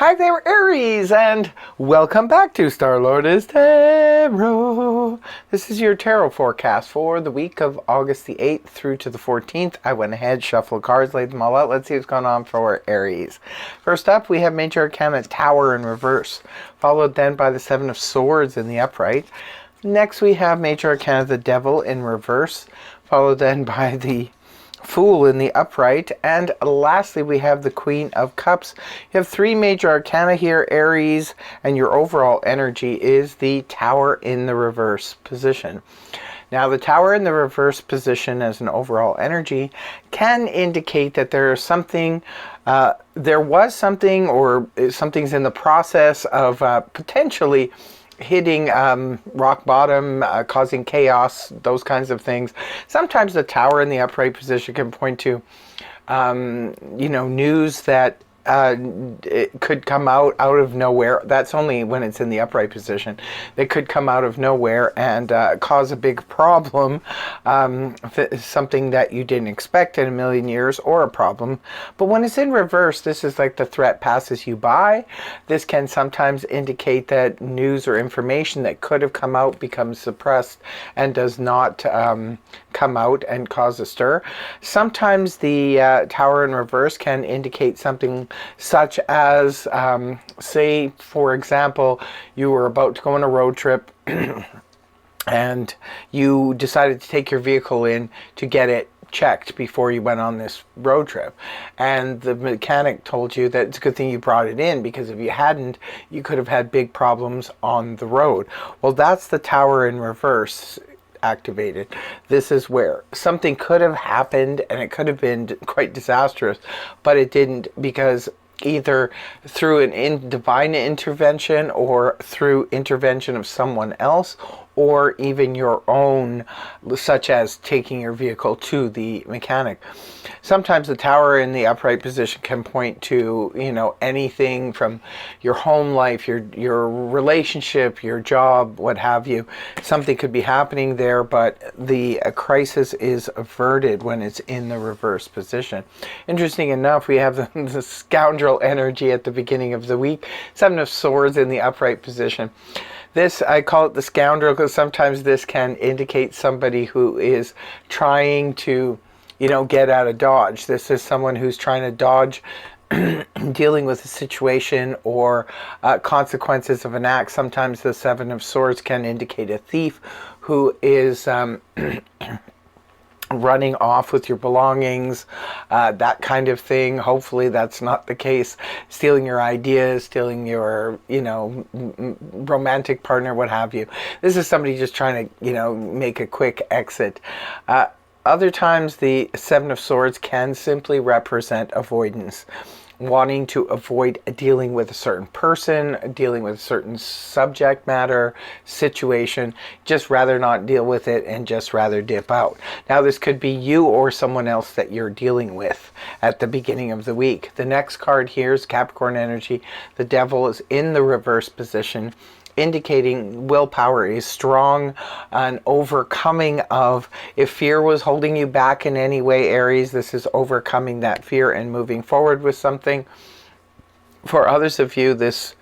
Hi there, Aries, and welcome back to Star-Lord is Tarot. This is your tarot forecast for the week of August the 8th through to the 14th. I went ahead, shuffled cards, laid them all out. Let's see what's going on for Aries. First up, we have Major Arcana Tower in reverse, followed then by the Seven of Swords in the upright. Next, we have Major Arcana the Devil in reverse, followed then by the Fool in the upright, and lastly we have the Queen of Cups. You have three major arcana here, Aries, and your overall energy is the Tower in the reverse position. Now, the Tower in the reverse position as an overall energy can indicate that there is something, or something's in the process of potentially hitting rock bottom, causing chaos, those kinds of things. Sometimes the Tower in the upright position can point to, news that it could come out of nowhere. That's only when it's in the upright position. They could come out of nowhere and cause a big problem, something that you didn't expect in a million years, or a problem. But when it's in reverse, this is like the threat passes you by. This can sometimes indicate that news or information that could have come out becomes suppressed and does not come out and cause a stir. Sometimes the Tower in reverse can indicate something such as, say, for example, you were about to go on a road trip and you decided to take your vehicle in to get it checked before you went on this road trip, and the mechanic told you that it's a good thing you brought it in, because if you hadn't, you could have had big problems on the road. Well, that's the Tower in reverse activated. This is where something could have happened and it could have been quite disastrous, but it didn't, because either through an divine intervention or through intervention of someone else, or even your own, such as taking your vehicle to the mechanic. Sometimes the Tower in the upright position can point to, anything from your home life, your relationship, your job, what have you. Something could be happening there, but the crisis is averted when it's in the reverse position. Interesting enough, we have the Scoundrel Energy at the beginning of the week. Seven of Swords in the upright position. This, I call it the Scoundrel, because sometimes this can indicate somebody who is trying to, get out of dodge. This is someone who's trying to dodge dealing with a situation or consequences of an act. Sometimes the Seven of Swords can indicate a thief who is running off with your belongings, that kind of thing. Hopefully that's not the case. Stealing your ideas, stealing your, romantic partner, what have you. This is somebody just trying to, make a quick exit. Other times the Seven of Swords can simply represent avoidance. Wanting to avoid dealing with a certain person, dealing with a certain subject matter, situation, just rather not deal with it and just rather dip out. Now, this could be you or someone else that you're dealing with at the beginning of the week. The next card here is Capricorn Energy. The Devil is in the reverse position, indicating willpower is strong, an overcoming of, if fear was holding you back in any way, Aries, this is overcoming that fear and moving forward with something. For others of you, this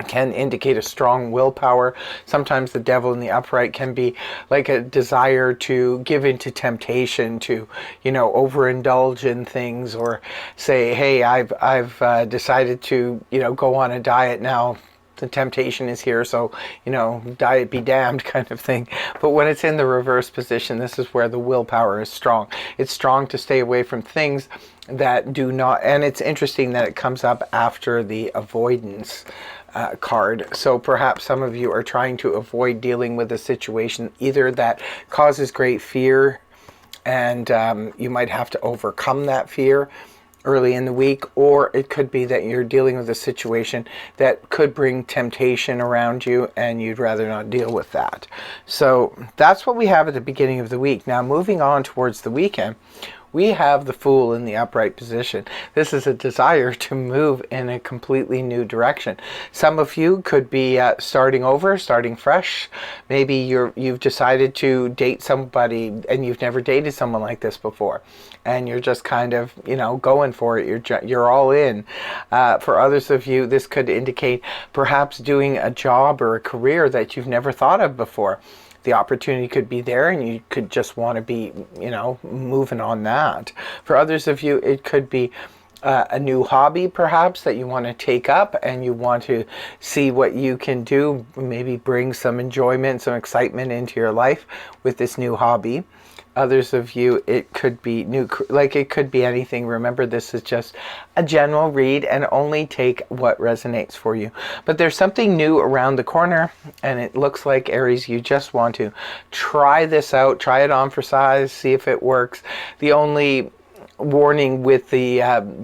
can indicate a strong willpower. Sometimes the Devil in the upright can be like a desire to give into temptation, to, overindulge in things, or say, hey, I've decided to, go on a diet now. The temptation is here, so, diet be damned kind of thing. But when it's in the reverse position, this is where the willpower is strong. It's strong to stay away from things that do not, and it's interesting that it comes up after the avoidance card. So perhaps some of you are trying to avoid dealing with a situation either that causes great fear, and you might have to overcome that fear early in the week, or it could be that you're dealing with a situation that could bring temptation around you and you'd rather not deal with that. So that's what we have at the beginning of the week. Now, moving on towards the weekend, we have the Fool in the upright position. This is a desire to move in a completely new direction. Some of you could be starting over, starting fresh. Maybe you've decided to date somebody and you've never dated someone like this before, and you're just kind of, you know, going for it. You're all in. For others of you, this could indicate perhaps doing a job or a career that you've never thought of before. The opportunity could be there and you could just want to be, you know, moving on that. For others of you, it could be a new hobby perhaps that you want to take up, and you want to see what you can do, maybe bring some enjoyment, some excitement into your life with this new hobby. Others of you, it could be new, like it could be anything. Remember, this is just a general read and only take what resonates for you. But there's something new around the corner, and it looks like, Aries, you just want to try this out, try it on for size, see if it works. The only warning with the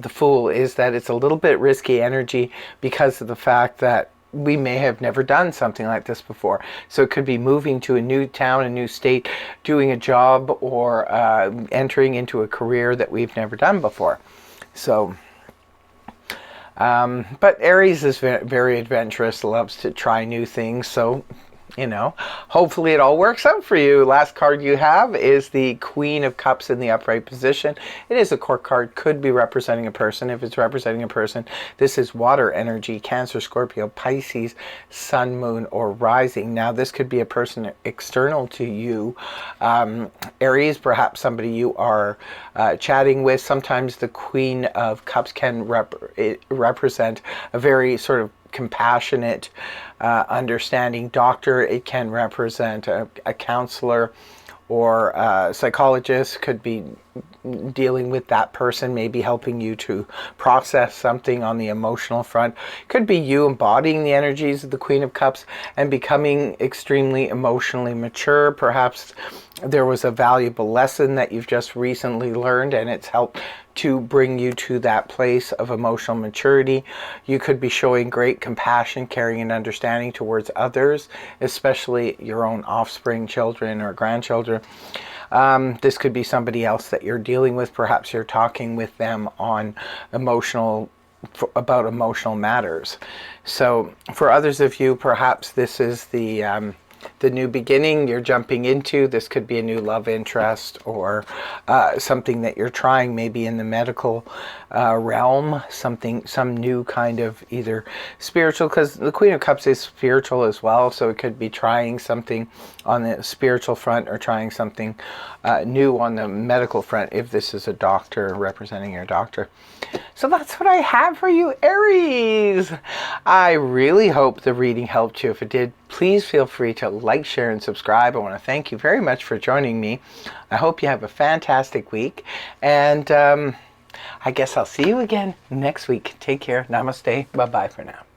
Fool is that it's a little bit risky energy because of the fact that we may have never done something like this before. So it could be moving to a new town, a new state, doing a job, or entering into a career that we've never done before. So, but Aries is very adventurous, loves to try new things. So, you know, hopefully it all works out for you. Last card you have is the Queen of Cups in the upright position. It is a court card, could be representing a person. If it's representing a person, this is water energy, Cancer, Scorpio, Pisces, Sun, Moon, or Rising. Now, this could be a person external to you. Aries, perhaps somebody you are chatting with. Sometimes the Queen of Cups can represent a very sort of compassionate, understanding doctor. It can represent a counselor or a psychologist. Could be dealing with that person, maybe helping you to process something on the emotional front. Could be you embodying the energies of the Queen of Cups and becoming extremely emotionally mature. Perhaps there was a valuable lesson that you've just recently learned, and it's helped to bring you to that place of emotional maturity. You could be showing great compassion, caring, and understanding towards others, especially your own offspring, children, or grandchildren. This could be somebody else that you're dealing with. Perhaps you're talking with them on about emotional matters. So for others of you, perhaps this is the new beginning you're jumping into. This could be a new love interest, or something that you're trying, maybe in the medical realm, some new kind of either spiritual, because the Queen of Cups is spiritual as well. So it could be trying something on the spiritual front, or trying something new on the medical front, if this is a doctor representing your doctor. So that's what I have for you, Aries. I really hope the reading helped you. If it did, please feel free to like, share, and subscribe. I want to thank you very much for joining me. I hope you have a fantastic week. And I guess I'll see you again next week. Take care. Namaste. Bye-bye for now.